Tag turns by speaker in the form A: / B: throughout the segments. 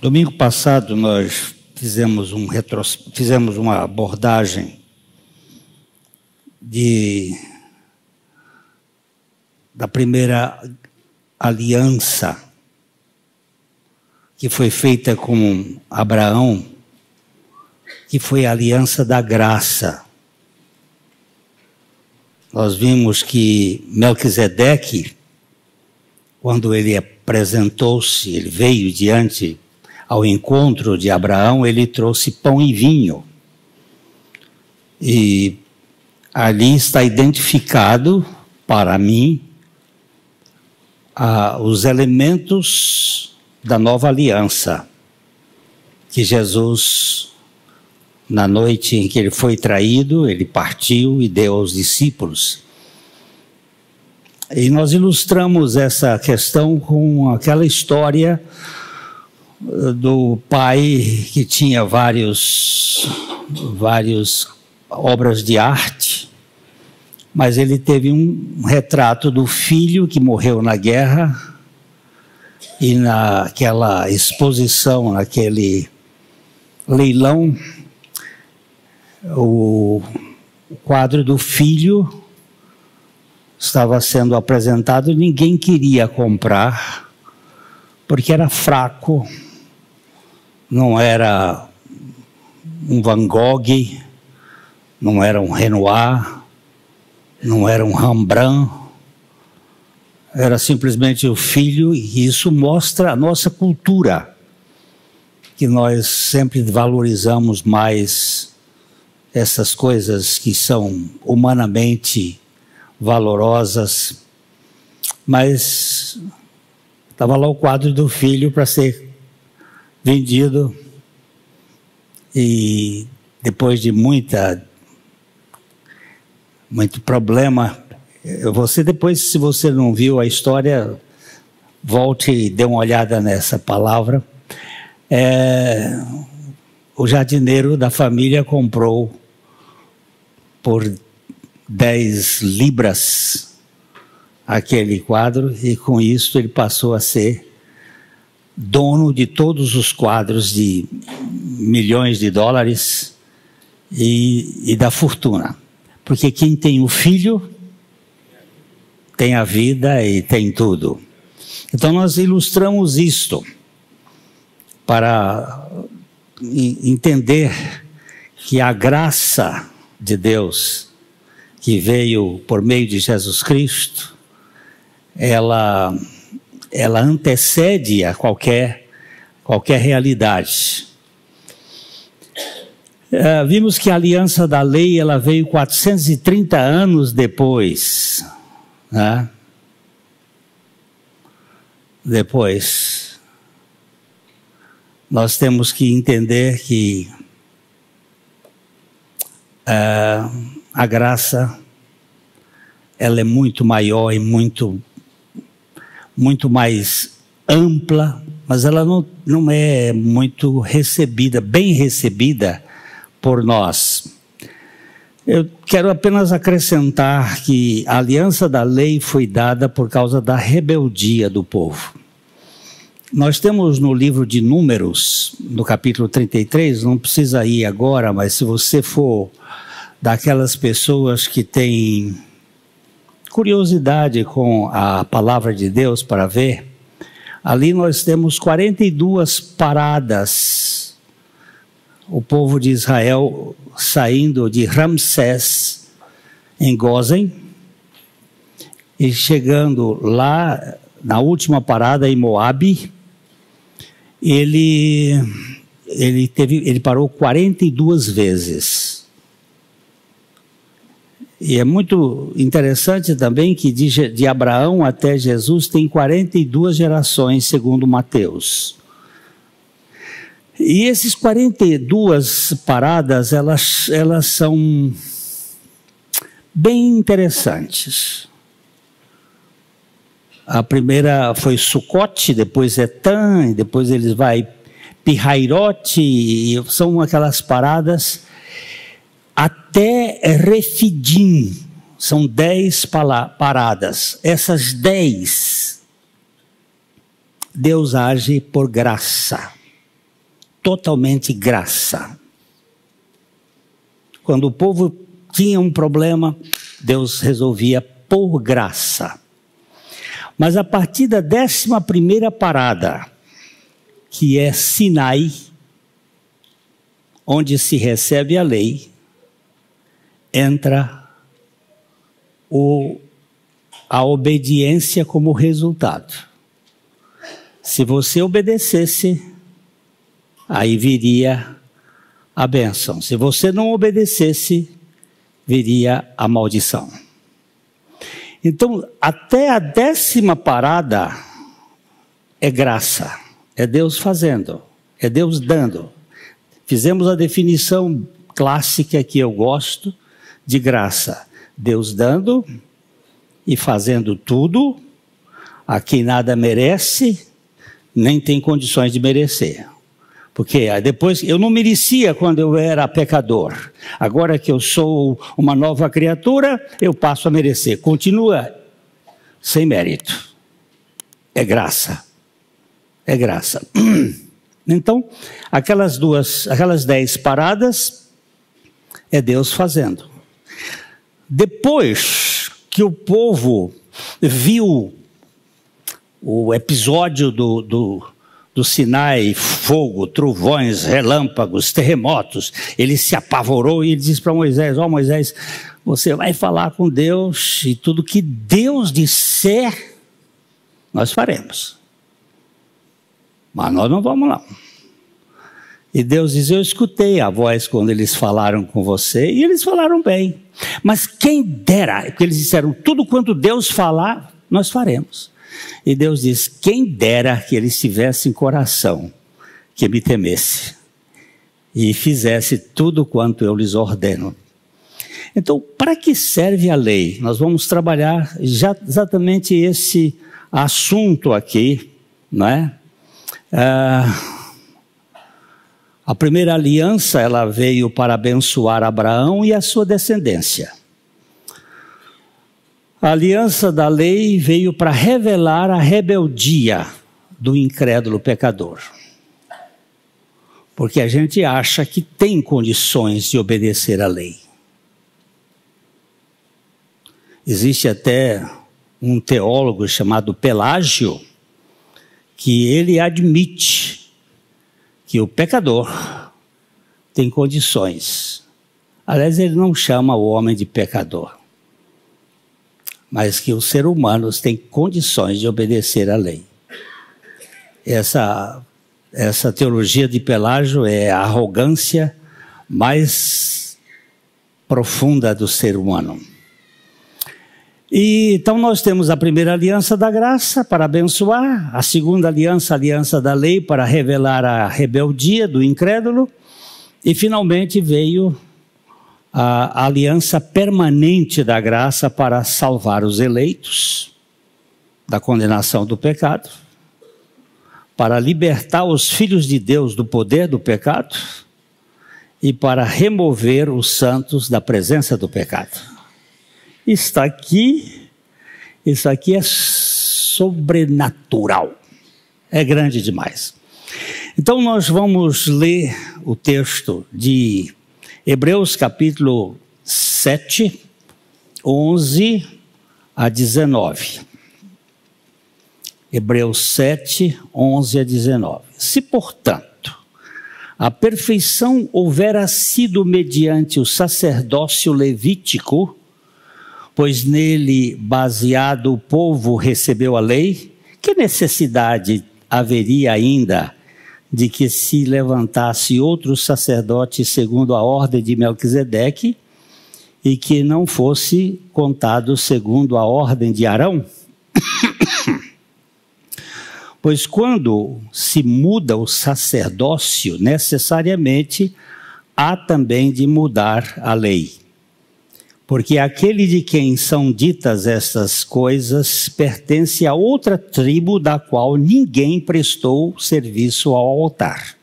A: Domingo passado nós fizemos uma abordagem da primeira aliança que foi feita com Abraão, que foi a aliança da graça. Nós vimos que Melquisedeque, quando ele apresentou-se, ele veio diante ao encontro de Abraão, ele trouxe pão e vinho. E ali está identificado para mim os elementos da nova aliança que Jesus, na noite em que ele foi traído, ele partiu e deu aos discípulos. E nós ilustramos essa questão com aquela história do pai que tinha várias obras de arte, mas ele teve um retrato do filho que morreu na guerra, e naquela exposição, naquele leilão, o quadro do filho estava sendo apresentado e ninguém queria comprar, porque era fraco, não era um Van Gogh, não era um Renoir, não era um Rembrandt, era simplesmente o filho, e isso mostra a nossa cultura, que nós sempre valorizamos mais essas coisas que são humanamente valorosas, mas estava lá o quadro do filho para ser vendido, e depois de muito problema, você depois, se você não viu a história, volte e dê uma olhada nessa palavra. O jardineiro da família comprou por 10 libras aquele quadro, e com isso ele passou a ser dono de todos os quadros de milhões de dólares e da fortuna. Porque quem tem o filho tem a vida e tem tudo. Então nós ilustramos isto para entender que a graça de Deus, que veio por meio de Jesus Cristo, ela antecede a qualquer realidade. Vimos que a aliança da lei ela veio 430 anos depois, né? Depois, nós temos que entender que a graça ela é muito maior e muito mais ampla, mas ela não é muito bem recebida por nós. Eu quero apenas acrescentar que a aliança da lei foi dada por causa da rebeldia do povo. Nós temos no livro de Números, no capítulo 33, não precisa ir agora, mas se você for daquelas pessoas que têm curiosidade com a palavra de Deus para ver, ali nós temos 42 paradas. O povo de Israel saindo de Ramsés, em Gósen, e chegando lá, na última parada em Moabe, ele parou 42 vezes. E é muito interessante também que de Abraão até Jesus tem 42 gerações, segundo Mateus. E esses 42 paradas, elas são bem interessantes. A primeira foi Sucote, depois Etã, depois eles vão Pirairote, e são aquelas paradas até Refidim. São 10 paradas. Essas 10, Deus age por graça. totalmente graça. Quando o povo tinha um problema, Deus resolvia por graça. Mas a partir da 11ª parada, que é Sinai, onde se recebe a lei, entra a obediência como resultado. Se você obedecesse, aí viria a bênção. Se você não obedecesse, viria a maldição. Então, até a 10ª parada é graça, é Deus fazendo, é Deus dando. Fizemos a definição clássica que eu gosto de graça. Deus dando e fazendo tudo a quem nada merece, nem tem condições de merecer. Porque depois, eu não merecia quando eu era pecador. Agora que eu sou uma nova criatura, eu passo a merecer. Continua sem mérito. É graça. É graça. Então, aquelas 10 paradas, é Deus fazendo. Depois que o povo viu o episódio do Sinai, fogo, trovões, relâmpagos, terremotos, ele se apavorou e ele disse para Moisés: ó Moisés, você vai falar com Deus e tudo que Deus disser, nós faremos. Mas nós não vamos lá. E Deus diz: eu escutei a voz quando eles falaram com você, e eles falaram bem. Mas quem dera, porque eles disseram, tudo quanto Deus falar, nós faremos. E Deus diz: quem dera que eles tivessem coração, que me temesse, e fizesse tudo quanto eu lhes ordeno. Então, para que serve a lei? Nós vamos trabalhar exatamente esse assunto aqui, não é? A primeira aliança, ela veio para abençoar Abraão e a sua descendência. A aliança da lei veio para revelar a rebeldia do incrédulo pecador. Porque a gente acha que tem condições de obedecer à lei. Existe até um teólogo chamado Pelágio, que ele admite que o pecador tem condições. Aliás, ele não chama o homem de pecador, mas que os seres humanos têm condições de obedecer à lei. Essa teologia de Pelágio é a arrogância mais profunda do ser humano. E então nós temos a primeira aliança da graça para abençoar, a segunda aliança, a aliança da lei para revelar a rebeldia do incrédulo, e finalmente veio a aliança permanente da graça para salvar os eleitos da condenação do pecado, para libertar os filhos de Deus do poder do pecado e para remover os santos da presença do pecado. Isso aqui é sobrenatural, é grande demais. Então nós vamos ler o texto de Hebreus capítulo 7, 11 a 19. Hebreus 7, 11 a 19. Se, portanto, a perfeição houvera sido mediante o sacerdócio levítico, pois nele baseado o povo recebeu a lei, que necessidade haveria ainda de que se levantasse outro sacerdote segundo a ordem de Melquisedeque e que não fosse contado segundo a ordem de Arão? Pois quando se muda o sacerdócio, necessariamente há também de mudar a lei. Porque aquele de quem são ditas estas coisas pertence a outra tribo da qual ninguém prestou serviço ao altar.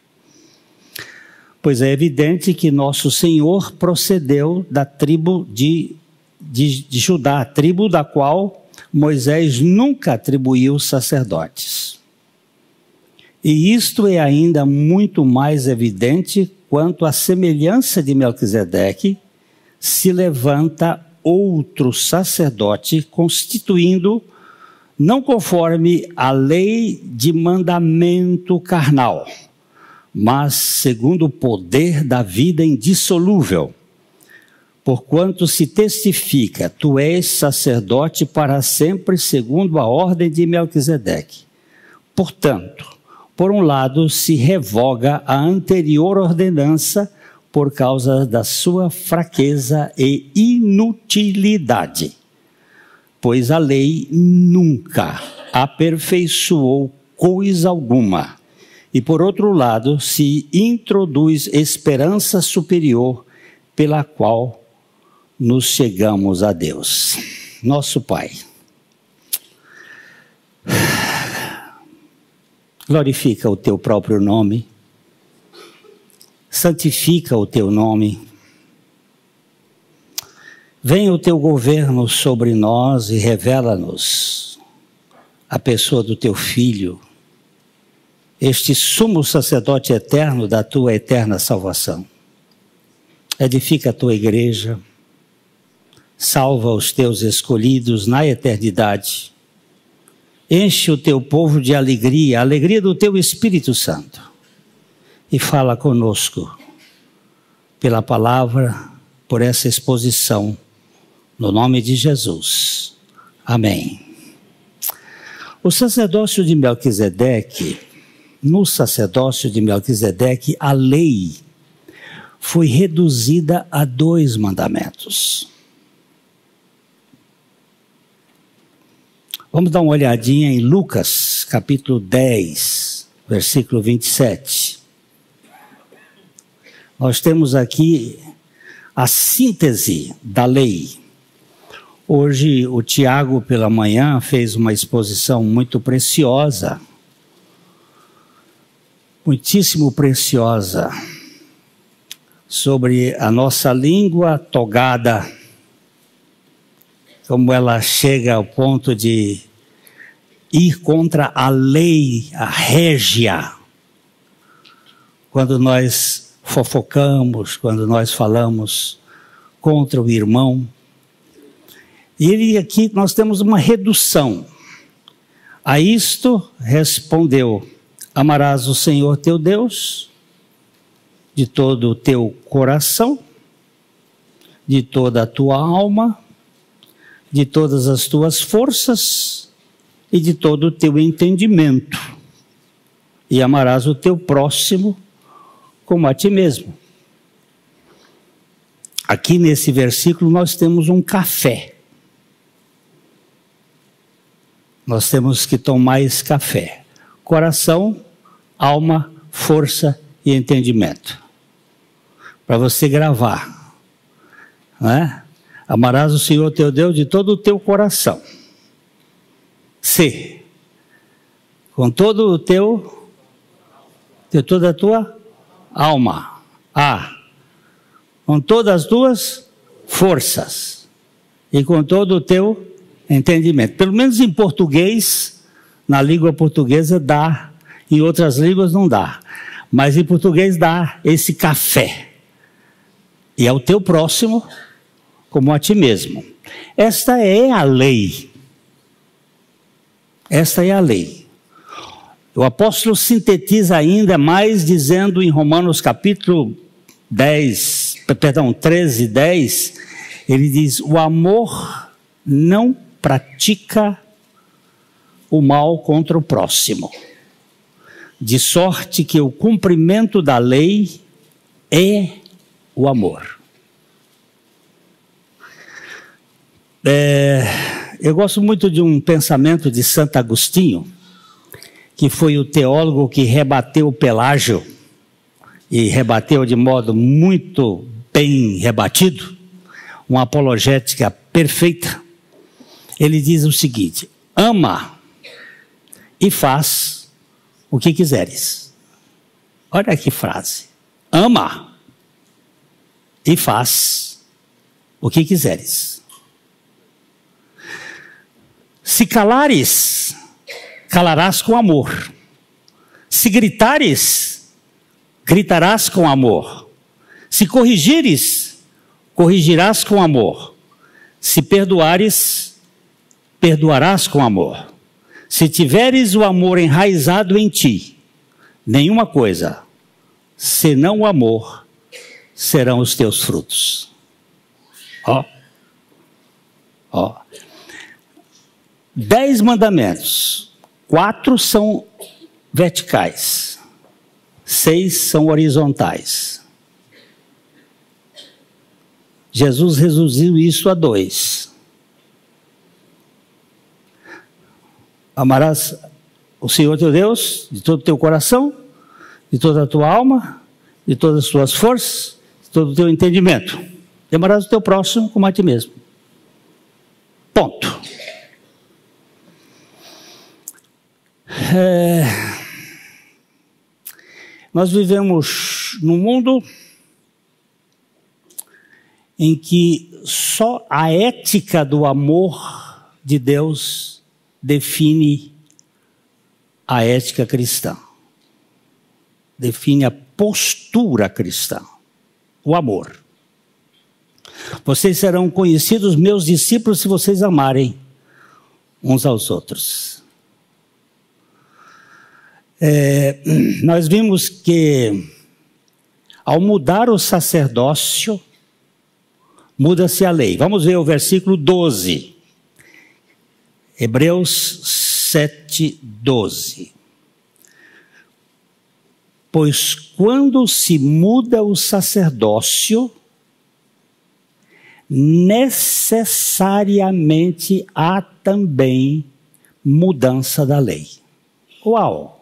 A: Pois é evidente que nosso Senhor procedeu da tribo de Judá, a tribo da qual Moisés nunca atribuiu sacerdotes. E isto é ainda muito mais evidente quanto à semelhança de Melquisedeque, se levanta outro sacerdote, constituindo, não conforme a lei de mandamento carnal, mas segundo o poder da vida indissolúvel. Porquanto se testifica, tu és sacerdote para sempre, segundo a ordem de Melquisedeque. Portanto, por um lado, se revoga a anterior ordenança por causa da sua fraqueza e inutilidade, pois a lei nunca aperfeiçoou coisa alguma. E por outro lado, se introduz esperança superior pela qual nos chegamos a Deus, nosso Pai. Glorifica o teu próprio nome, santifica o teu nome. Venha o teu governo sobre nós e revela-nos a pessoa do teu Filho, este sumo sacerdote eterno da tua eterna salvação. Edifica a tua igreja, salva os teus escolhidos na eternidade. Enche o teu povo de alegria, a alegria do teu Espírito Santo. E fala conosco pela palavra, por essa exposição, no nome de Jesus. Amém. O sacerdócio de Melquisedeque, no sacerdócio de Melquisedeque, a lei foi reduzida a 2 mandamentos. Vamos dar uma olhadinha em Lucas, capítulo 10, versículo 27. Nós temos aqui a síntese da lei. Hoje o Tiago, pela manhã, fez uma exposição muito preciosa, muitíssimo preciosa, sobre a nossa língua togada, como ela chega ao ponto de ir contra a lei, a régia, quando nós fofocamos, quando nós falamos contra o irmão. E aqui nós temos uma redução. A isto respondeu: amarás o Senhor teu Deus de todo o teu coração, de toda a tua alma, de todas as tuas forças e de todo o teu entendimento. E amarás o teu próximo como a ti mesmo. Aqui nesse versículo nós temos um café. Nós temos que tomar esse café. Coração, alma, força e entendimento. Para você gravar. Não é? Amarás o Senhor teu Deus de todo o teu coração. C. Com todo o teu, de toda a tua alma. A. Com todas as tuas forças. E com todo o teu entendimento. Pelo menos em português, na língua portuguesa dá. Em outras línguas não dá. Mas em português dá esse café. E ao teu próximo como a ti mesmo. Esta é a lei. Esta é a lei. O apóstolo sintetiza ainda mais dizendo em Romanos capítulo 13, 10, ele diz: o amor não pratica o mal contra o próximo, de sorte que o cumprimento da lei é o amor. Eu gosto muito de um pensamento de Santo Agostinho, que foi o teólogo que rebateu Pelágio, e rebateu de modo muito bem rebatido, uma apologética perfeita. Ele diz o seguinte: ama e faz o que quiseres. Olha que frase. Ama e faz o que quiseres. Se calares, calarás com amor. Se Se gritares, gritarás com amor. Se corrigires, corrigirás com amor. Se perdoares, perdoarás com amor. Se tiveres o amor enraizado em ti, nenhuma coisa, senão o amor, serão os teus frutos. Ó. 10 mandamentos. 4 são verticais. 6 são horizontais. Jesus reduziu isso a 2. Amarás o Senhor teu Deus de todo o teu coração, de toda a tua alma, de todas as tuas forças, de todo o teu entendimento. E amarás o teu próximo como a ti mesmo. Ponto. Nós vivemos num mundo em que só a ética do amor de Deus define a ética cristã. Define a postura cristã. O amor. Vocês serão conhecidos meus discípulos se vocês amarem uns aos outros. Nós vimos que ao mudar o sacerdócio, muda-se a lei. Vamos ver o versículo 12. Hebreus 7, 12. Pois quando se muda o sacerdócio, necessariamente há também mudança da lei. Uau!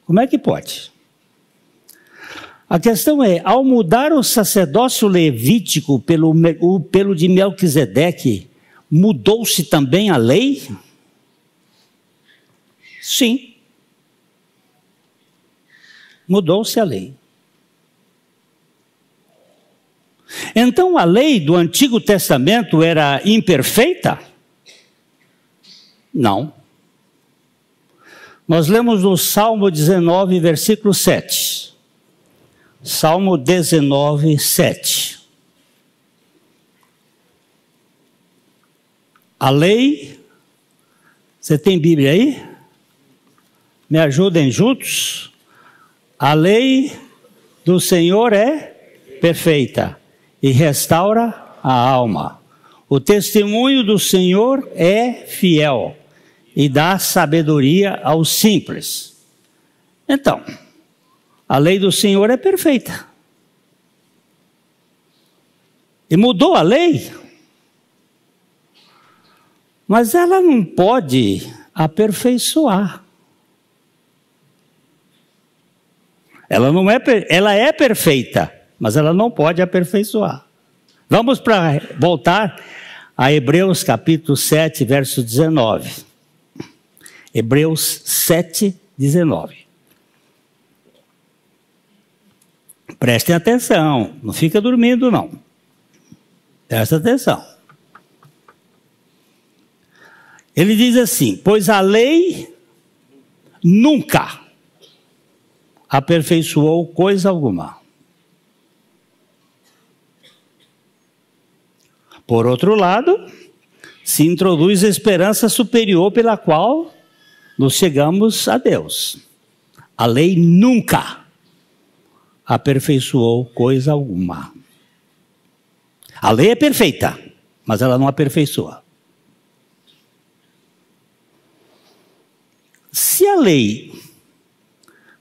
A: Como é que pode? A questão é, ao mudar o sacerdócio levítico pelo de Melquisedeque, mudou-se também a lei? Sim. Mudou-se a lei. Então a lei do Antigo Testamento era imperfeita? Não. Nós lemos no Salmo 19, versículo 7. Salmo 19, 7. A lei, você tem Bíblia aí? Me ajudem juntos? A lei do Senhor é perfeita e restaura a alma. O testemunho do Senhor é fiel e dá sabedoria aos simples. Então, a lei do Senhor é perfeita. E mudou a lei, mas ela não pode aperfeiçoar. Ela é perfeita, mas ela não pode aperfeiçoar. Vamos voltar a Hebreus capítulo 7, verso 19. Hebreus 7, 19. Prestem atenção, não fica dormindo não. Presta atenção. Ele diz assim, pois a lei nunca aperfeiçoou coisa alguma. Por outro lado, se introduz a esperança superior pela qual nos chegamos a Deus. A lei nunca aperfeiçoou coisa alguma. A lei é perfeita, mas ela não aperfeiçoa. Se a lei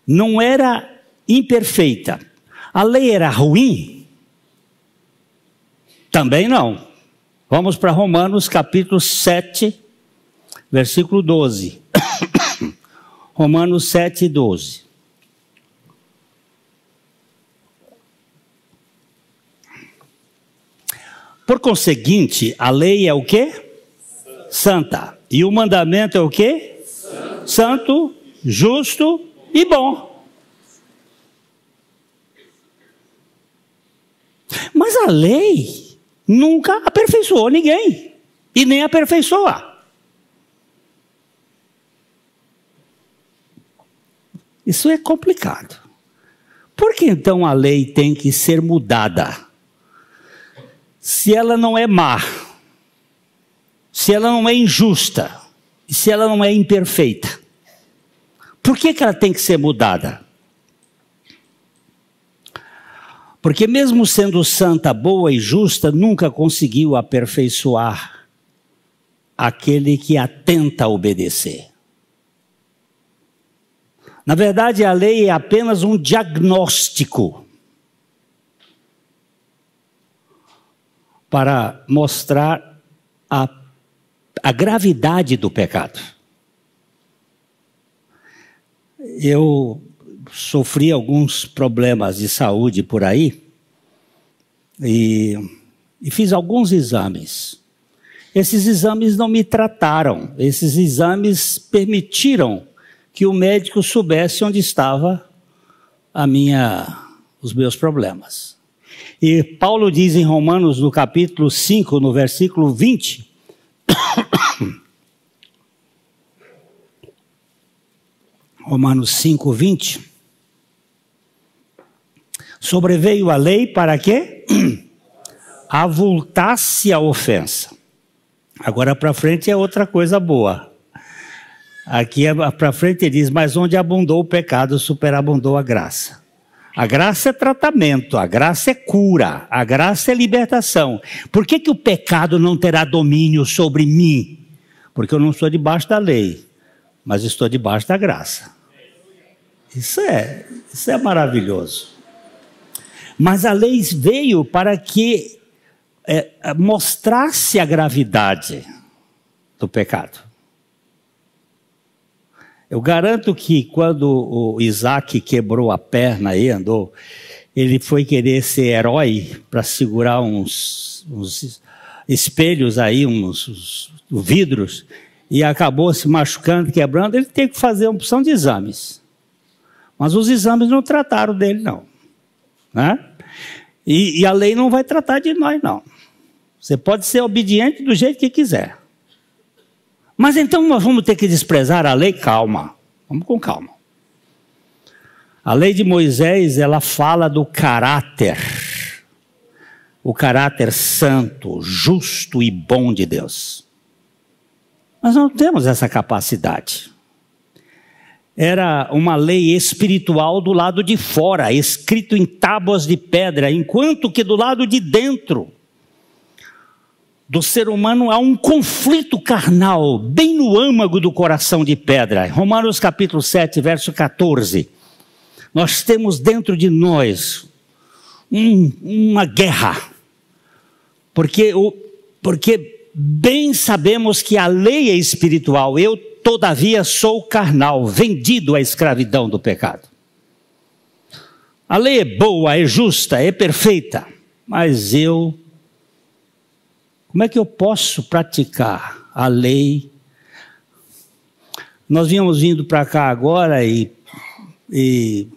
A: não era imperfeita, a lei era ruim? Também não. Vamos para Romanos capítulo 7, versículo 12. Romanos 7, 12. Por conseguinte, a lei é o quê? Santa. E o mandamento é o quê? Santo, justo e bom. Mas a lei nunca aperfeiçoou ninguém. E nem aperfeiçoa. Isso é complicado. Por que então a lei tem que ser mudada? Se ela não é má, se ela não é injusta, e se ela não é imperfeita, por que ela tem que ser mudada? Porque mesmo sendo santa, boa e justa, nunca conseguiu aperfeiçoar aquele que a tenta obedecer. Na verdade, a lei é apenas um diagnóstico para mostrar a gravidade do pecado. Eu sofri alguns problemas de saúde por aí e fiz alguns exames. Esses exames não me trataram, esses exames permitiram que o médico soubesse onde estava os meus problemas. E Paulo diz em Romanos, no capítulo 5, no versículo 20, Romanos 5, 20, sobreveio a lei para quê? Avultasse a ofensa. Agora para frente é outra coisa boa. Aqui para frente ele diz, mas onde abundou o pecado, superabundou a graça. A graça é tratamento, a graça é cura, a graça é libertação. Por que o pecado não terá domínio sobre mim? Porque eu não estou debaixo da lei, mas estou debaixo da graça. Isso é maravilhoso. Mas a lei veio para que mostrasse a gravidade do pecado. Eu garanto que quando o Isaac quebrou a perna e andou, ele foi querer ser herói para segurar uns espelhos aí, uns vidros, e acabou se machucando, quebrando. Ele teve que fazer uma opção de exames. Mas os exames não trataram dele, não. Né? E a lei não vai tratar de nós, não. Você pode ser obediente do jeito que quiser. Mas então nós vamos ter que desprezar a lei? Calma, vamos com calma. A lei de Moisés, ela fala do caráter, o caráter santo, justo e bom de Deus. Nós não temos essa capacidade. Era uma lei espiritual do lado de fora, escrito em tábuas de pedra, enquanto que do lado de dentro do ser humano há um conflito carnal, bem no âmago do coração de pedra. Romanos capítulo 7, verso 14. Nós temos dentro de nós uma guerra. Porque bem sabemos que a lei é espiritual. Eu, todavia, sou carnal, vendido à escravidão do pecado. A lei é boa, é justa, é perfeita. Mas como é que eu posso praticar a lei? Nós vínhamos vindo para cá agora e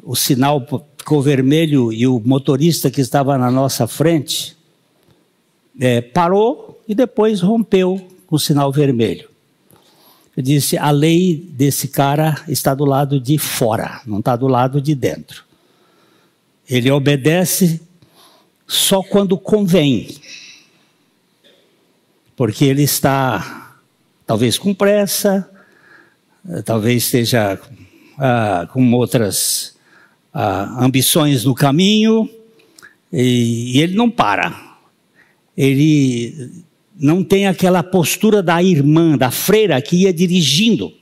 A: o sinal ficou vermelho e o motorista que estava na nossa frente parou e depois rompeu com o sinal vermelho. Eu disse, a lei desse cara está do lado de fora, não está do lado de dentro. Ele obedece só quando convém. Porque ele está, talvez com pressa, talvez esteja com outras ambições no caminho, e ele não para. Ele não tem aquela postura da irmã, da freira, que ia dirigindo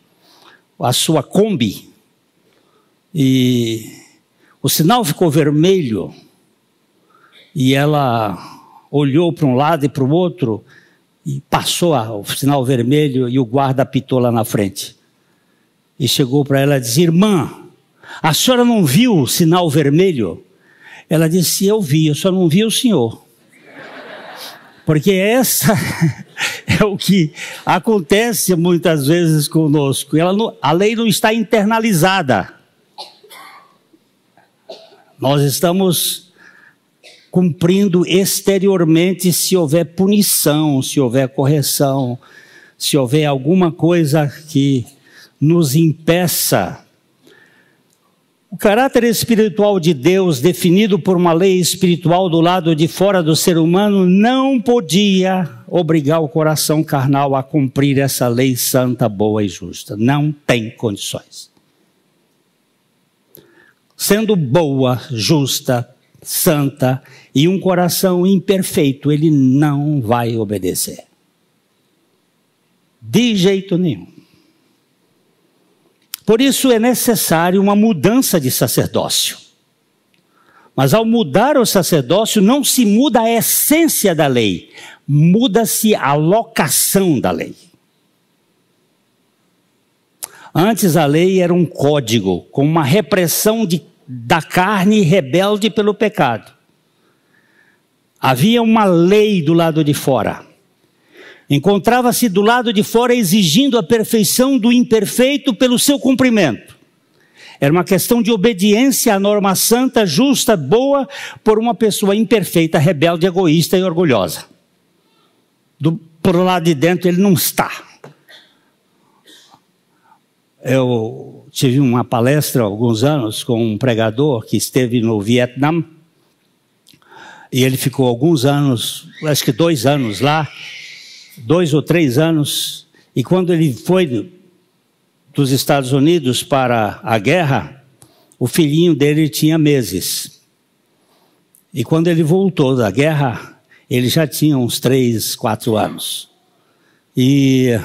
A: a sua Kombi. E o sinal ficou vermelho, e ela olhou para um lado e para o outro, e passou o sinal vermelho e o guarda apitou lá na frente. E chegou para ela e disse, irmã, a senhora não viu o sinal vermelho? Ela disse, eu vi, eu só não vi o senhor. Porque essa é o que acontece muitas vezes conosco. A lei não está internalizada. Nós estamos cumprindo exteriormente se houver punição, se houver correção, se houver alguma coisa que nos impeça O caráter espiritual de Deus, definido por uma lei espiritual do lado de fora do ser humano, não podia obrigar o coração carnal a cumprir essa lei santa, boa e justa. Não tem condições. Sendo boa, justa, santa e um coração imperfeito, ele não vai obedecer. De jeito nenhum. Por isso é necessário uma mudança de sacerdócio. Mas ao mudar o sacerdócio, não se muda a essência da lei, muda-se a locação da lei. Antes a lei era um código, com uma repressão da carne rebelde pelo pecado. Havia uma lei do lado de fora. Encontrava-se do lado de fora exigindo a perfeição do imperfeito pelo seu cumprimento. Era uma questão de obediência à norma santa, justa, boa, por uma pessoa imperfeita, rebelde, egoísta e orgulhosa. Por lado de dentro ele não está. Eu tive uma palestra há alguns anos com um pregador que esteve no Vietnã. E ele ficou alguns anos, acho que 2 anos lá. 2 ou 3 anos, e quando ele foi dos Estados Unidos para a guerra, o filhinho dele tinha meses. E quando ele voltou da guerra, ele já tinha uns 3, 4 anos. E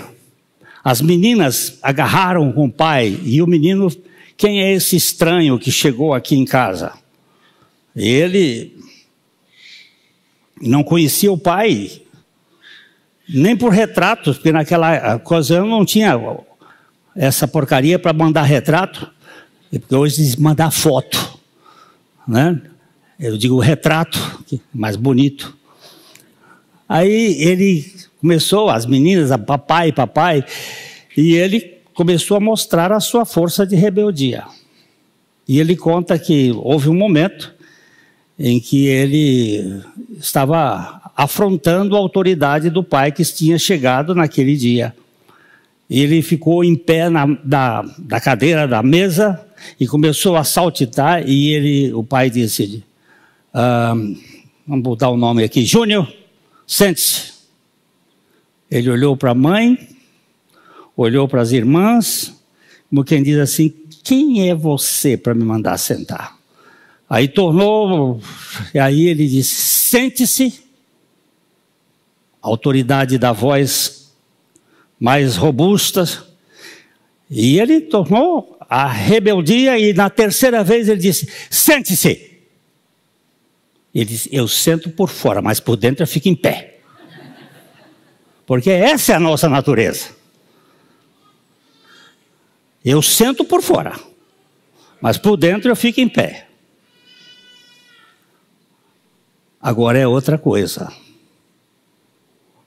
A: as meninas agarraram com o pai, e o menino, quem é esse estranho que chegou aqui em casa? Ele não conhecia o pai, nem por retratos, porque naquela ocasião não tinha essa porcaria para mandar retrato, porque hoje diz mandar foto, né? Eu digo retrato, que é mais bonito. Aí ele começou, as meninas, papai, e ele começou a mostrar a sua força de rebeldia. E ele conta que houve um momento em que ele estava afrontando a autoridade do pai que tinha chegado naquele dia. Ele ficou em pé da cadeira da mesa e começou a saltitar, e o pai disse, vamos botar o nome aqui, Júnior, sente-se. Ele olhou para a mãe, olhou para as irmãs, como quem diz assim, quem é você para me mandar sentar? Aí aí ele disse, sente-se. A autoridade da voz mais robusta. E ele tornou a rebeldia, e na terceira vez ele disse, sente-se. Ele disse, eu sento por fora, mas por dentro eu fico em pé. Porque essa é a nossa natureza. Eu sento por fora, mas por dentro eu fico em pé. Agora é outra coisa.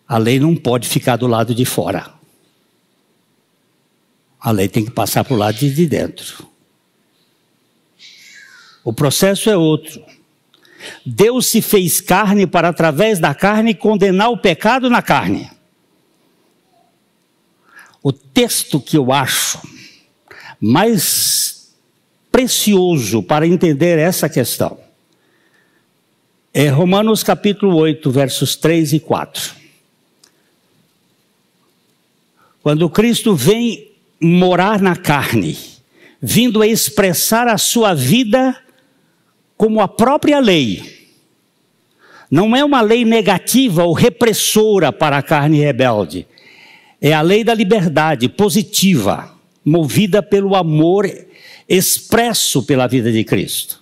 A: A lei não pode ficar do lado de fora. A lei tem que passar para o lado de dentro. O processo é outro. Deus se fez carne para, através da carne, condenar o pecado na carne. O texto que eu acho mais precioso para entender essa questão é Romanos capítulo 8, versos 3 e 4. Quando Cristo vem morar na carne, vindo a expressar a sua vida como a própria lei. Não é uma lei negativa ou repressora para a carne rebelde. É a lei da liberdade positiva, movida pelo amor expresso pela vida de Cristo.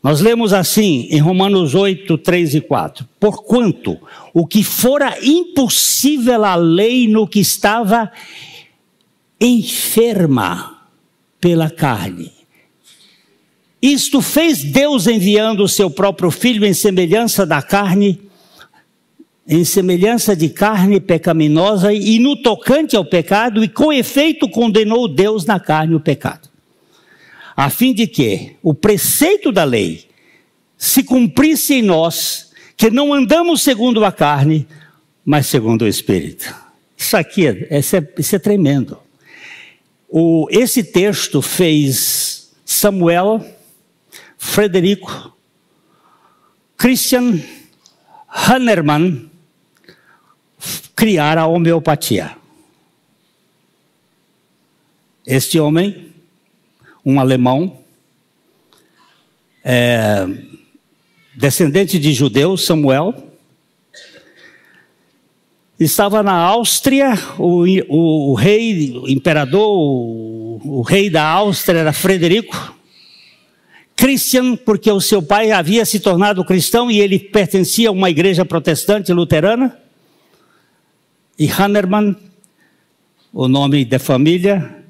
A: Nós lemos assim em Romanos 8, 3 e 4. Porquanto o que fora impossível à lei no que estava enferma pela carne, isto fez Deus enviando o seu próprio Filho em semelhança da carne, em semelhança de carne pecaminosa, e no tocante ao pecado, e com efeito condenou Deus na carne o pecado, a fim de que o preceito da lei se cumprisse em nós, que não andamos segundo a carne, mas segundo o Espírito. Isso aqui, isso é tremendo. Esse texto fez Samuel, Frederico, Christian Hahnemann criaram a homeopatia. Este homem, um alemão, descendente de judeus, Samuel, estava na Áustria, o rei, o imperador, o rei da Áustria era Frederico. Christian, porque o seu pai havia se tornado cristão e ele pertencia a uma igreja protestante luterana. E Hahnemann, o nome da família,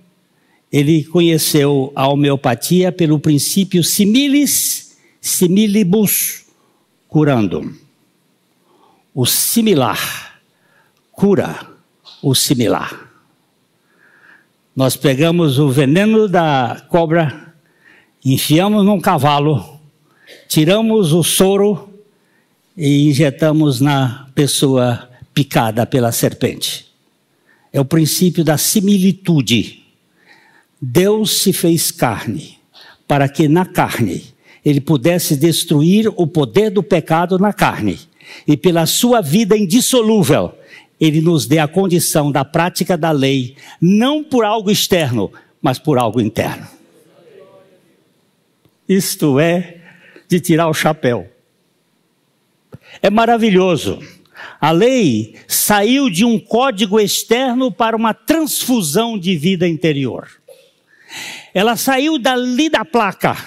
A: ele conheceu a homeopatia pelo princípio similis similibus curandum. O similar cura o similar. Nós pegamos o veneno da cobra, enfiamos num cavalo, tiramos o soro e injetamos na pessoa picada pela serpente. É o princípio da similitude. Deus se fez carne para que na carne ele pudesse destruir o poder do pecado na carne e pela sua vida indissolúvel ele nos dê a condição da prática da lei, não por algo externo, mas por algo interno. Isto é de tirar o chapéu. É maravilhoso. A lei saiu de um código externo para uma transfusão de vida interior. Ela saiu dali da placa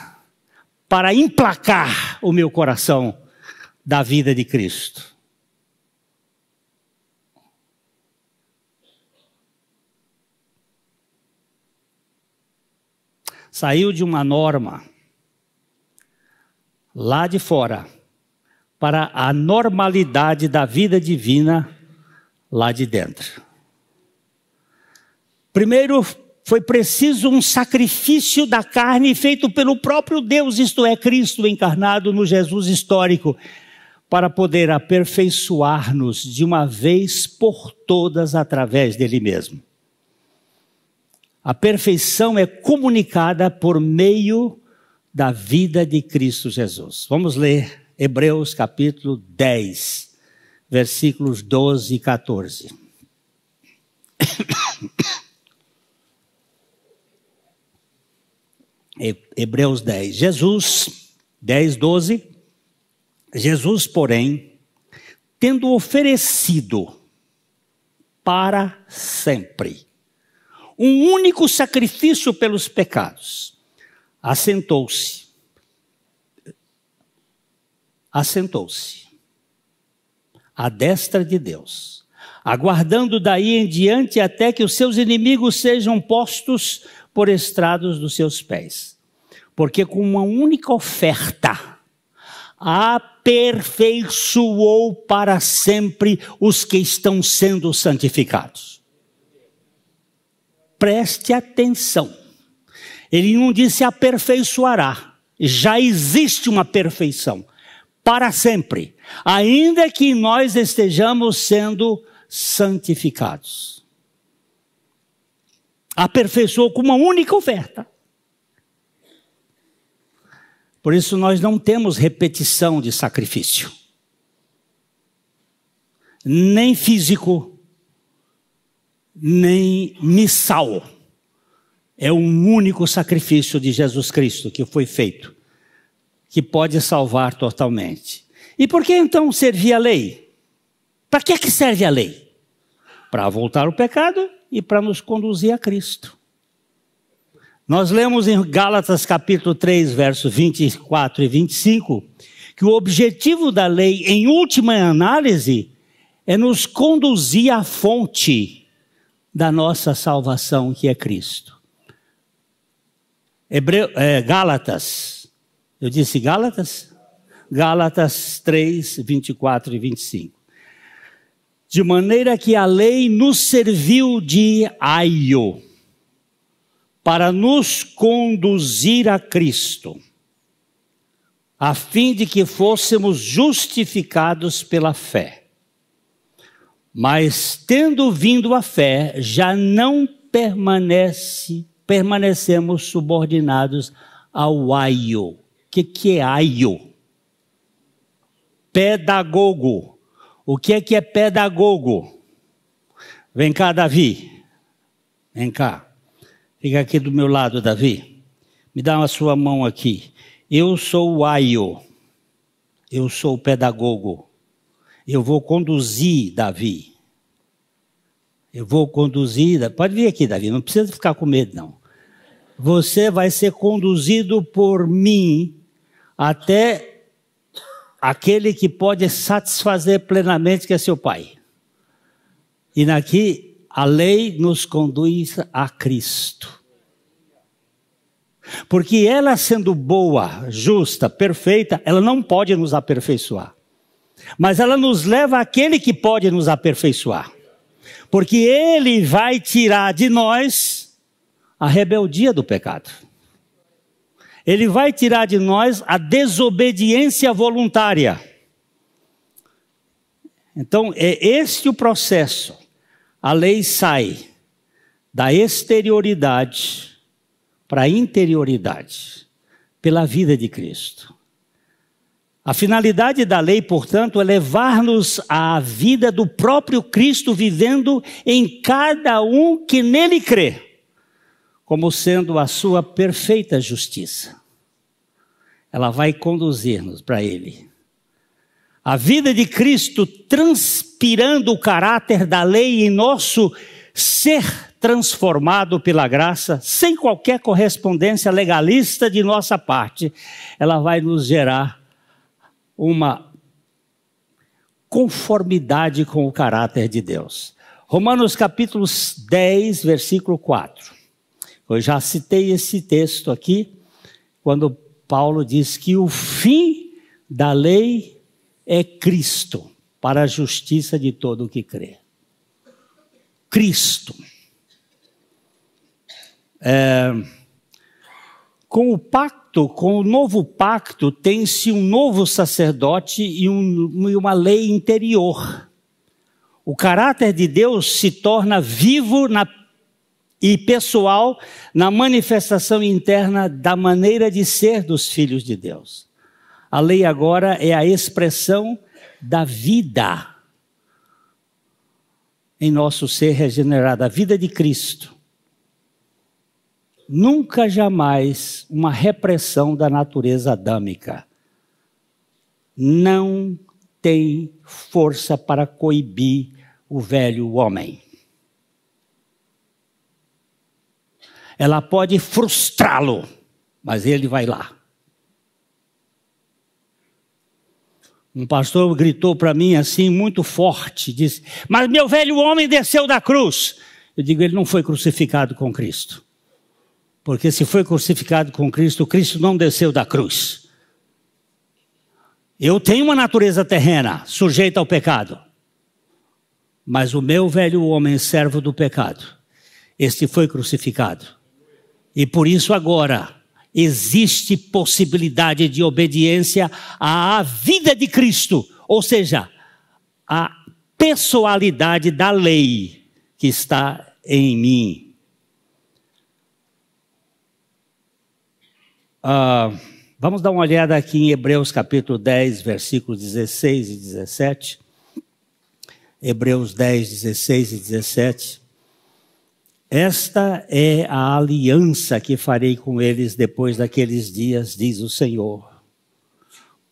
A: para emplacar o meu coração da vida de Cristo. Saiu de uma norma lá de fora para a normalidade da vida divina lá de dentro. Primeiro, foi preciso um sacrifício da carne feito pelo próprio Deus, isto é, Cristo encarnado no Jesus histórico, para poder aperfeiçoar-nos de uma vez por todas através dele mesmo. A perfeição é comunicada por meio da vida de Cristo Jesus. Vamos ler Hebreus capítulo 10, versículos 12 e 14. Hebreus 10. Jesus, 10, 12. Jesus, porém, tendo oferecido para sempre um único sacrifício pelos pecados, assentou-se à destra de Deus, aguardando daí em diante até que os seus inimigos sejam postos por estrados dos seus pés. Porque com uma única oferta aperfeiçoou para sempre os que estão sendo santificados. Preste atenção. Ele não disse aperfeiçoará. Já existe uma perfeição. Para sempre. Ainda que nós estejamos sendo santificados. Aperfeiçoou com uma única oferta. Por isso nós não temos repetição de sacrifício. Nem físico, nem missal. É um único sacrifício de Jesus Cristo que foi feito, que pode salvar totalmente. E por que então servir a lei? Para que serve a lei? Para voltar o pecado e para nos conduzir a Cristo. Nós lemos em Gálatas capítulo 3, versos 24 e 25, que o objetivo da lei, em última análise, é nos conduzir à fonte da nossa salvação, que é Cristo. Gálatas, eu disse Gálatas? Gálatas 3, 24 e 25. De maneira que a lei nos serviu de aio para nos conduzir a Cristo, a fim de que fôssemos justificados pela fé. Mas tendo vindo a fé, já não permanecemos subordinados ao aio. O que é aio? Pedagogo. O que é pedagogo? Vem cá, Davi. Vem cá. Fica aqui do meu lado, Davi. Me dá a sua mão aqui. Eu sou o aio. Eu sou o pedagogo. Eu vou conduzir, Davi. Eu vou conduzir. Pode vir aqui, Davi. Não precisa ficar com medo, não. Você vai ser conduzido por mim até aquele que pode satisfazer plenamente, que é seu Pai. E aqui a lei nos conduz a Cristo. Porque ela sendo boa, justa, perfeita, ela não pode nos aperfeiçoar. Mas ela nos leva àquele que pode nos aperfeiçoar. Porque ele vai tirar de nós a rebeldia do pecado. Ele vai tirar de nós a desobediência voluntária. Então, é este o processo. A lei sai da exterioridade para a interioridade, pela vida de Cristo. A finalidade da lei, portanto, é levar-nos à vida do próprio Cristo, vivendo em cada um que nele crê, como sendo a sua perfeita justiça. Ela vai conduzir-nos para ele. A vida de Cristo transpirando o caráter da lei em nosso ser transformado pela graça, sem qualquer correspondência legalista de nossa parte, ela vai nos gerar uma conformidade com o caráter de Deus. Romanos capítulo 10, versículo 4. Eu já citei esse texto aqui, quando Paulo diz que o fim da lei é Cristo, para a justiça de todo o que crê. Cristo. Com o novo pacto, tem-se um novo sacerdote e uma lei interior. O caráter de Deus se torna vivo e pessoal na manifestação interna da maneira de ser dos filhos de Deus. A lei agora é a expressão da vida em nosso ser regenerado, a vida de Cristo. Nunca, jamais, uma repressão da natureza adâmica. Não tem força para coibir o velho homem. Ela pode frustrá-lo, mas ele vai lá. Um pastor gritou para mim assim, muito forte, disse: mas meu velho homem desceu da cruz. Eu digo, ele não foi crucificado com Cristo. Porque se foi crucificado com Cristo, Cristo não desceu da cruz. Eu tenho uma natureza terrena, sujeita ao pecado. Mas o meu velho homem, servo do pecado, este foi crucificado. E por isso agora existe possibilidade de obediência à vida de Cristo. Ou seja, a pessoalidade da lei que está em mim. Vamos dar uma olhada aqui em Hebreus capítulo 10, versículos 16 e 17. Hebreus 10, 16 e 17. Esta é a aliança que farei com eles depois daqueles dias, diz o Senhor.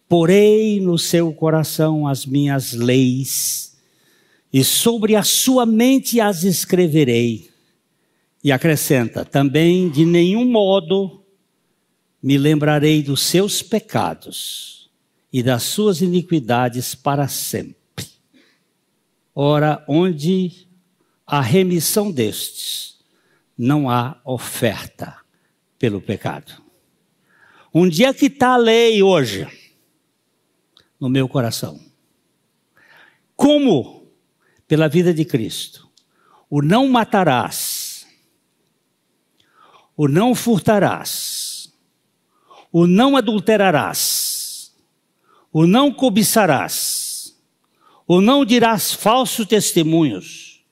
A: Porei no seu coração as minhas leis, e sobre a sua mente as escreverei. E acrescenta, também de nenhum modo me lembrarei dos seus pecados e das suas iniquidades para sempre. Ora, onde há remissão destes, não há oferta pelo pecado. Onde é que está a lei hoje? No meu coração. Como? Pela vida de Cristo. O não matarás, o não furtarás, o não adulterarás, o não cobiçarás, o não dirás falsos testemunhos.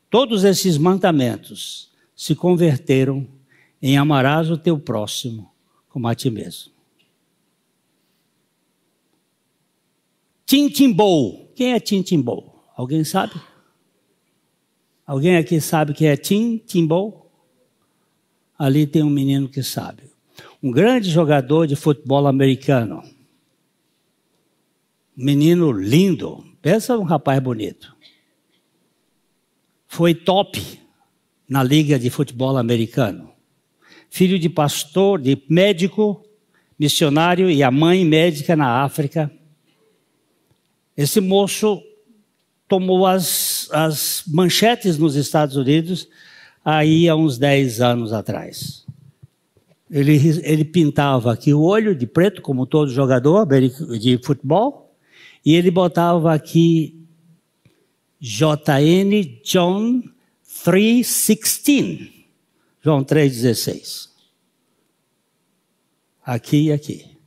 A: Todos esses mandamentos se converteram em amarás o teu próximo como a ti mesmo. Tim-Tim-Bow. Quem é Tim-Tim-Bow? Alguém sabe? Alguém aqui sabe quem é Tim-Tim-Bow? Ali tem um menino que sabe. Um grande jogador de futebol americano. Menino lindo. Pensa num rapaz bonito. Foi top na liga de futebol americano. Filho de pastor, de médico, missionário e a mãe médica na África. Esse moço tomou as manchetes nos Estados Unidos aí há uns 10 anos atrás. Ele pintava aqui o olho de preto, como todo jogador de futebol, e ele botava aqui JN, John 3:16. João 3,16. Aqui e aqui.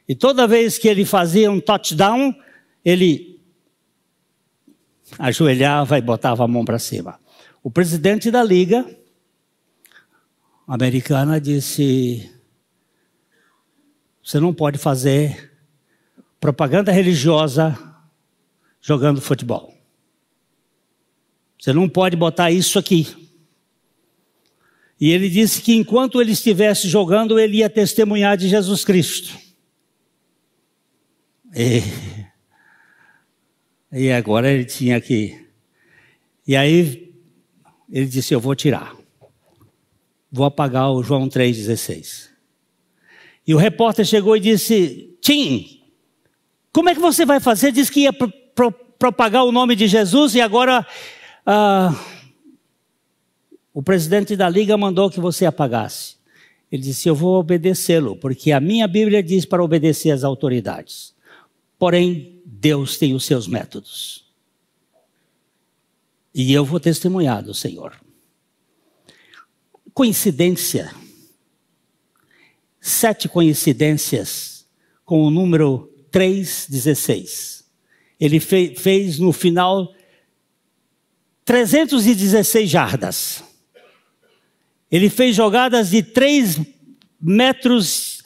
A: E toda vez que ele fazia um touchdown, ele ajoelhava e botava a mão para cima. O presidente da liga americana disse: você não pode fazer propaganda religiosa jogando futebol. Você não pode botar isso aqui. E ele disse que enquanto ele estivesse jogando, ele ia testemunhar de Jesus Cristo. E agora ele tinha que... E aí ele disse: eu vou tirar. Vou apagar o João 3,16. E o repórter chegou e disse: Tim, como é que você vai fazer? Disse que ia propagar o nome de Jesus e agora o presidente da liga mandou que você apagasse. Ele disse: eu vou obedecê-lo, porque a minha Bíblia diz para obedecer às autoridades. Porém, Deus tem os seus métodos. E eu vou testemunhar do Senhor. Coincidência. 7 coincidências com o número 3,16. Ele fez no final 316 jardas. Ele fez jogadas de 31 metros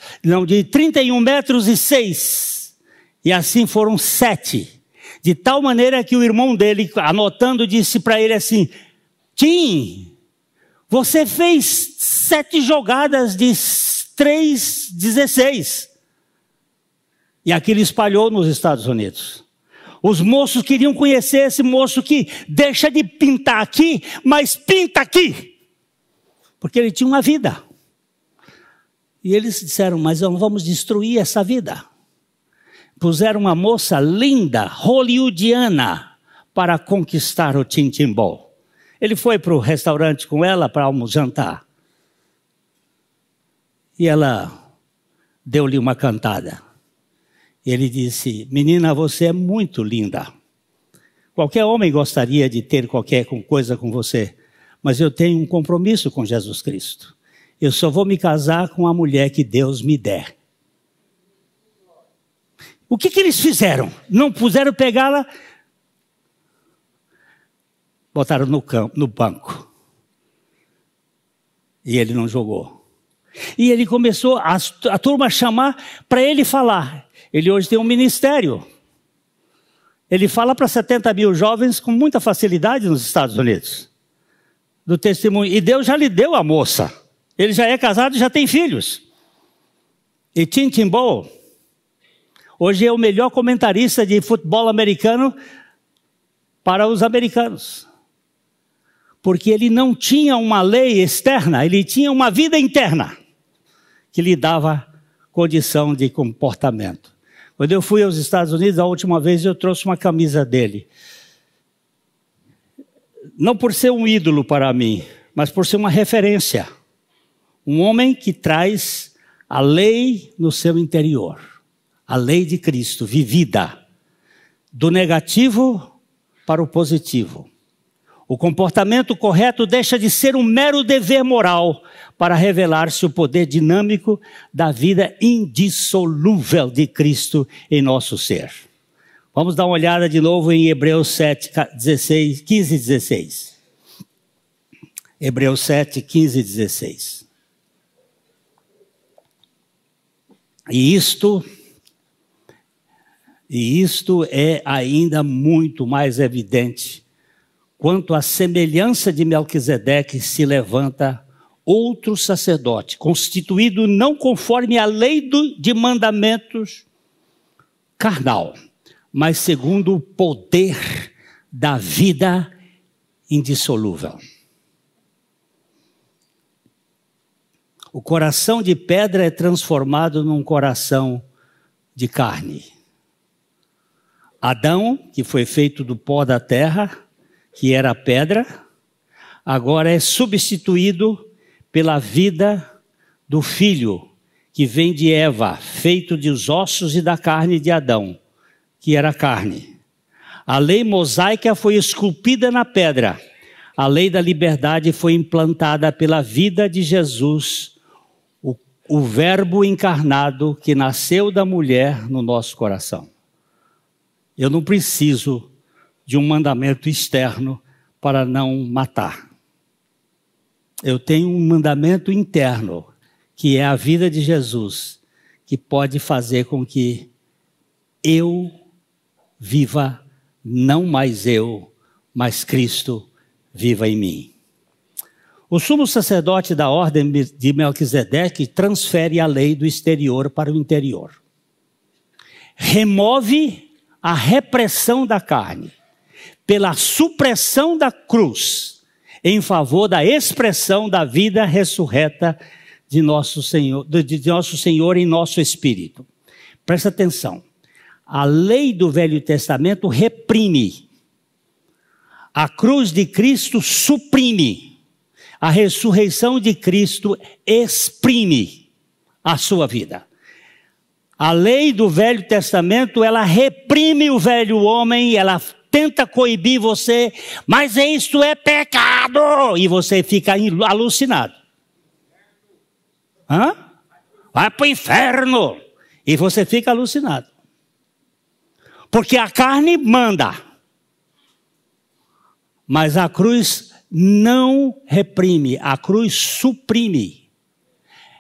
A: e 6. E assim foram 7. De tal maneira que o irmão dele, anotando, disse para ele assim: Tim, você fez 7 jogadas de 3,16. E aquilo espalhou nos Estados Unidos. Os moços queriam conhecer esse moço que deixa de pintar aqui, mas pinta aqui. Porque ele tinha uma vida. E eles disseram: mas não vamos destruir essa vida. Puseram uma moça linda, hollywoodiana, para conquistar o Tim-Tim-Bow. Ele foi para o restaurante com ela para jantar. E ela deu-lhe uma cantada. Ele disse: menina, você é muito linda. Qualquer homem gostaria de ter qualquer coisa com você. Mas eu tenho um compromisso com Jesus Cristo. Eu só vou me casar com a mulher que Deus me der. O que eles fizeram? Não puseram pegá-la, botaram no banco. E ele não jogou. E ele começou a turma chamar para ele falar. Ele hoje tem um ministério. Ele fala para 70 mil jovens com muita facilidade nos Estados Unidos. Do testemunho. E Deus já lhe deu a moça. Ele já é casado e já tem filhos. E Tim-Tim-Bow hoje é o melhor comentarista de futebol americano para os americanos. Porque ele não tinha uma lei externa, ele tinha uma vida interna que lhe dava condição de comportamento. Quando eu fui aos Estados Unidos, a última vez eu trouxe uma camisa dele. Não por ser um ídolo para mim, mas por ser uma referência. Um homem que traz a lei no seu interior. A lei de Cristo, vivida. Do negativo para o positivo. O comportamento correto deixa de ser um mero dever moral para revelar-se o poder dinâmico da vida indissolúvel de Cristo em nosso ser. Vamos dar uma olhada de novo em Hebreus 7, 15 e 16. Hebreus 7, 15 e 16. E isto é ainda muito mais evidente quanto à semelhança de Melquisedeque se levanta outro sacerdote, constituído não conforme a lei de mandamentos carnal, mas segundo o poder da vida indissolúvel. O coração de pedra é transformado num coração de carne. Adão, que foi feito do pó da terra, que era pedra, agora é substituído pela vida do Filho, que vem de Eva, feito dos ossos e da carne de Adão, que era carne. A lei mosaica foi esculpida na pedra. A lei da liberdade foi implantada pela vida de Jesus, o Verbo encarnado que nasceu da mulher no nosso coração. Eu não preciso de um mandamento externo para não matar. Eu tenho um mandamento interno, que é a vida de Jesus, que pode fazer com que eu viva, não mais eu, mas Cristo viva em mim. O sumo sacerdote da ordem de Melquisedeque transfere a lei do exterior para o interior. Remove a repressão da carne pela supressão da cruz em favor da expressão da vida ressurreta de nosso Senhor em nosso espírito. Presta atenção. A lei do Velho Testamento reprime. A cruz de Cristo suprime. A ressurreição de Cristo exprime a sua vida. A lei do Velho Testamento, ela reprime o velho homem, ela tenta coibir você, mas isto é pecado, e você fica alucinado. Hã? Vai para o inferno, e você fica alucinado. Porque a carne manda, mas a cruz não reprime, a cruz suprime.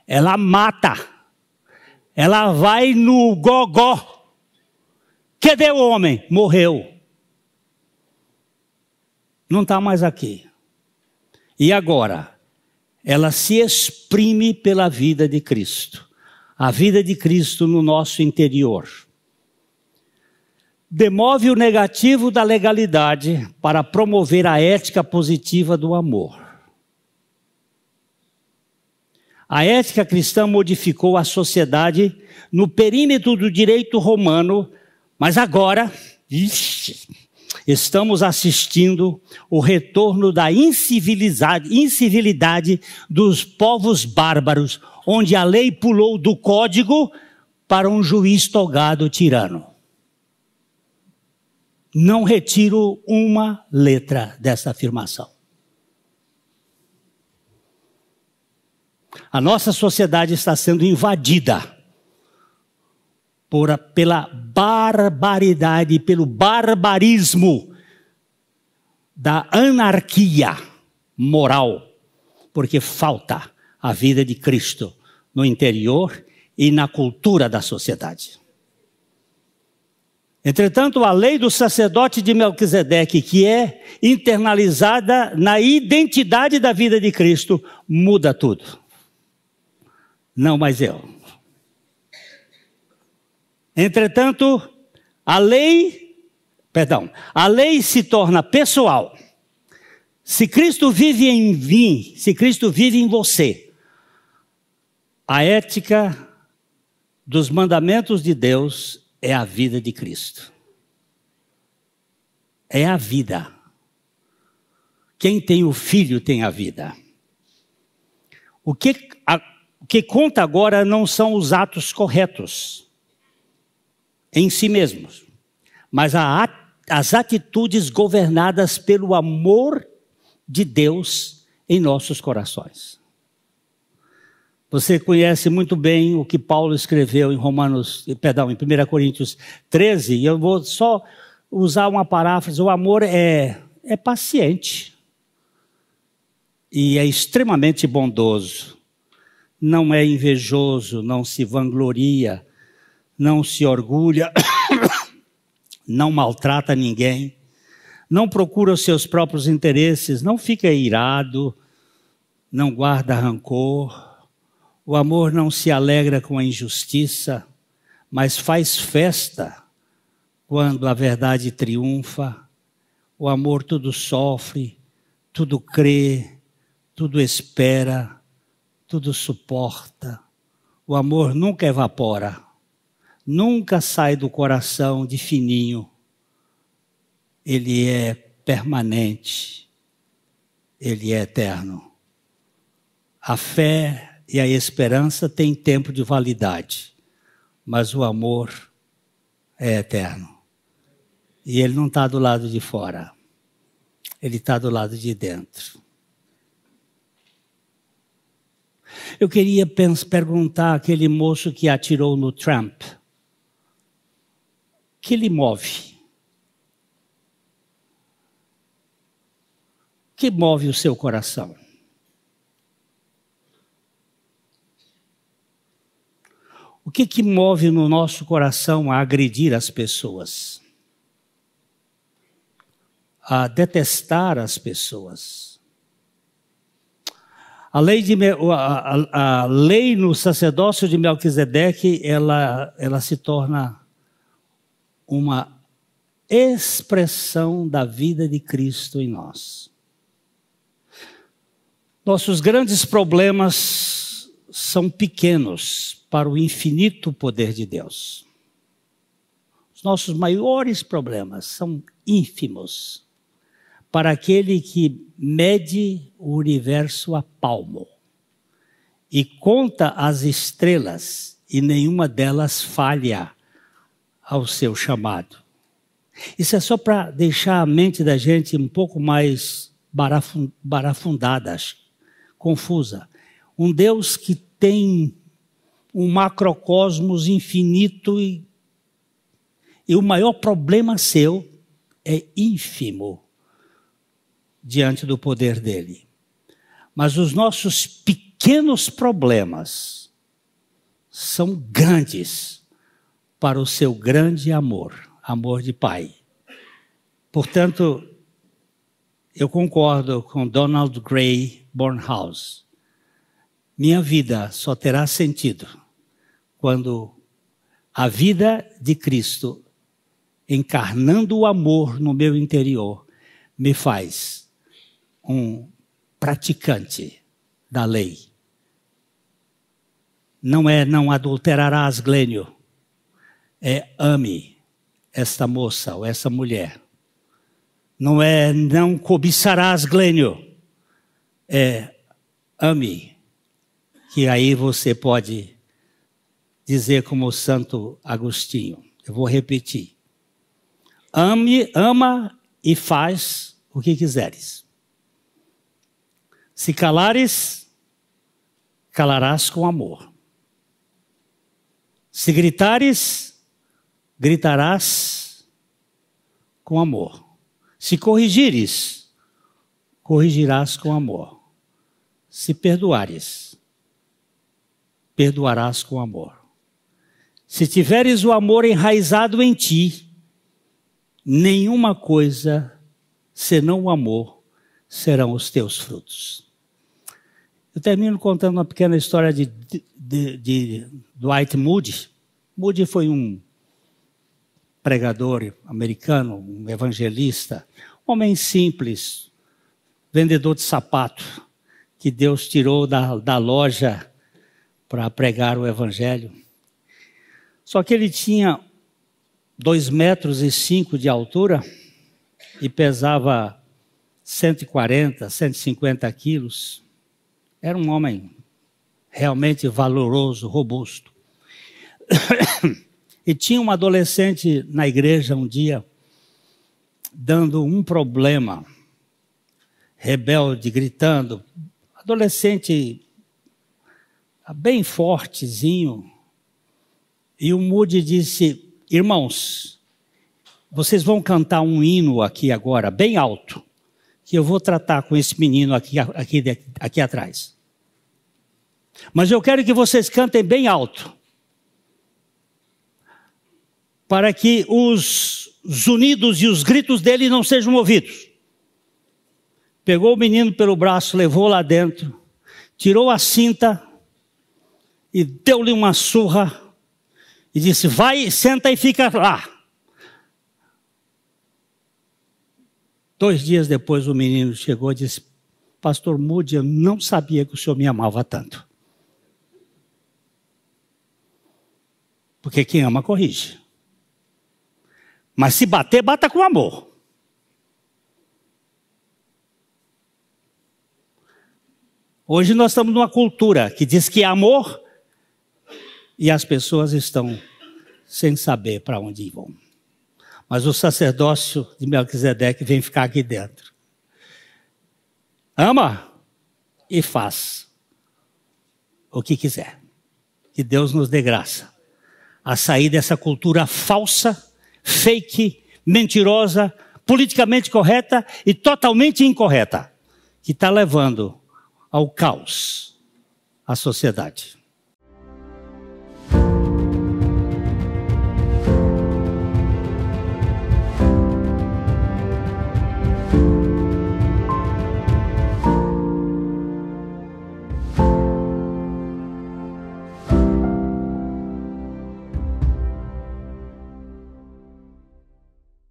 A: Ela mata. Ela vai no gogó. Cadê o homem? Morreu. Não está mais aqui. E agora? Ela se exprime pela vida de Cristo. A vida de Cristo no nosso interior. Demove o negativo da legalidade para promover a ética positiva do amor. A ética cristã modificou a sociedade no perímetro do direito romano, mas agora estamos assistindo o retorno da incivilidade dos povos bárbaros, onde a lei pulou do código para um juiz togado tirano. Não retiro uma letra dessa afirmação. A nossa sociedade está sendo invadida pela barbaridade, pelo barbarismo da anarquia moral, porque falta a vida de Cristo no interior e na cultura da sociedade. Entretanto, a lei do sacerdote de Melquisedeque, que é internalizada na identidade da vida de Cristo, muda tudo. Não mais eu. Entretanto, a lei se torna pessoal. Se Cristo vive em mim, se Cristo vive em você, a ética dos mandamentos de Deus é a vida de Cristo. É a vida. Quem tem o Filho tem a vida. O que conta agora não são os atos corretos em si mesmos, mas as atitudes governadas pelo amor de Deus em nossos corações. Você conhece muito bem o que Paulo escreveu em 1 Coríntios 13, e eu vou só usar uma paráfrase. O amor é paciente e é extremamente bondoso. não é invejoso, não se vangloria, não se orgulha, não maltrata ninguém, não procura os seus próprios interesses, não fica irado, não guarda rancor. O amor não se alegra com a injustiça, mas faz festa quando a verdade triunfa. O amor tudo sofre, tudo crê, tudo espera, tudo suporta. O amor nunca evapora, nunca sai do coração de fininho. Ele é permanente, ele é eterno. A fé e a esperança têm tempo de validade, mas o amor é eterno. E ele não está do lado de fora, ele está do lado de dentro. Eu queria perguntar àquele moço que atirou no Trump, o que lhe move? O que move o seu coração? O que move no nosso coração a agredir as pessoas? A detestar as pessoas? A lei no sacerdócio de Melquisedeque, ela se torna uma expressão da vida de Cristo em nós. Nossos grandes problemas são pequenos para o infinito poder de Deus. Os nossos maiores problemas são ínfimos para aquele que mede o universo a palmo e conta as estrelas e nenhuma delas falha ao seu chamado. Isso é só para deixar a mente da gente um pouco mais barafundada, confusa. Um Deus que tem um macrocosmos infinito e o maior problema seu é ínfimo diante do poder dele. Mas os nossos pequenos problemas são grandes para o seu grande amor, amor de Pai. Portanto, eu concordo com Donald Gray Bornhouse. Minha vida só terá sentido quando a vida de Cristo, encarnando o amor no meu interior, me faz um praticante da lei. Não é não adulterarás, Glênio. É ame esta moça ou essa mulher. Não é não cobiçarás, Glênio. É ame. Que aí você pode dizer como o Santo Agostinho. Eu vou repetir. Ama e faz o que quiseres. Se calares, calarás com amor. Se gritares, gritarás com amor. Se corrigires, corrigirás com amor. Se perdoares, perdoarás com amor. Se tiveres o amor enraizado em ti, nenhuma coisa, senão o amor, serão os teus frutos. Eu termino contando uma pequena história de Dwight Moody. Moody foi um pregador americano, um evangelista, um homem simples, vendedor de sapato, que Deus tirou da loja para pregar o evangelho. Só que ele tinha 2,5 metros de altura e pesava 140, 150 quilos. Era um homem realmente valoroso, robusto. E tinha uma adolescente na igreja um dia, dando um problema, rebelde, gritando. Adolescente bem fortezinho. E o Moody disse: irmãos, vocês vão cantar um hino aqui agora, bem alto, que eu vou tratar com esse menino aqui atrás. Mas eu quero que vocês cantem bem alto, para que os zunidos e os gritos dele não sejam ouvidos. Pegou o menino pelo braço, levou lá dentro, tirou a cinta e deu-lhe uma surra e disse: vai, senta e fica lá. 2 dias depois o menino chegou e disse: pastor Moody, eu não sabia que o senhor me amava tanto. Porque quem ama corrige. Mas se bater, bata com amor. Hoje nós estamos numa cultura que diz que é amor e as pessoas estão sem saber para onde vão. Mas o sacerdócio de Melquisedeque vem ficar aqui dentro. Ama e faz o que quiser. Que Deus nos dê graça a sair dessa cultura falsa, fake, mentirosa, politicamente correta e totalmente incorreta, que está levando ao caos a sociedade.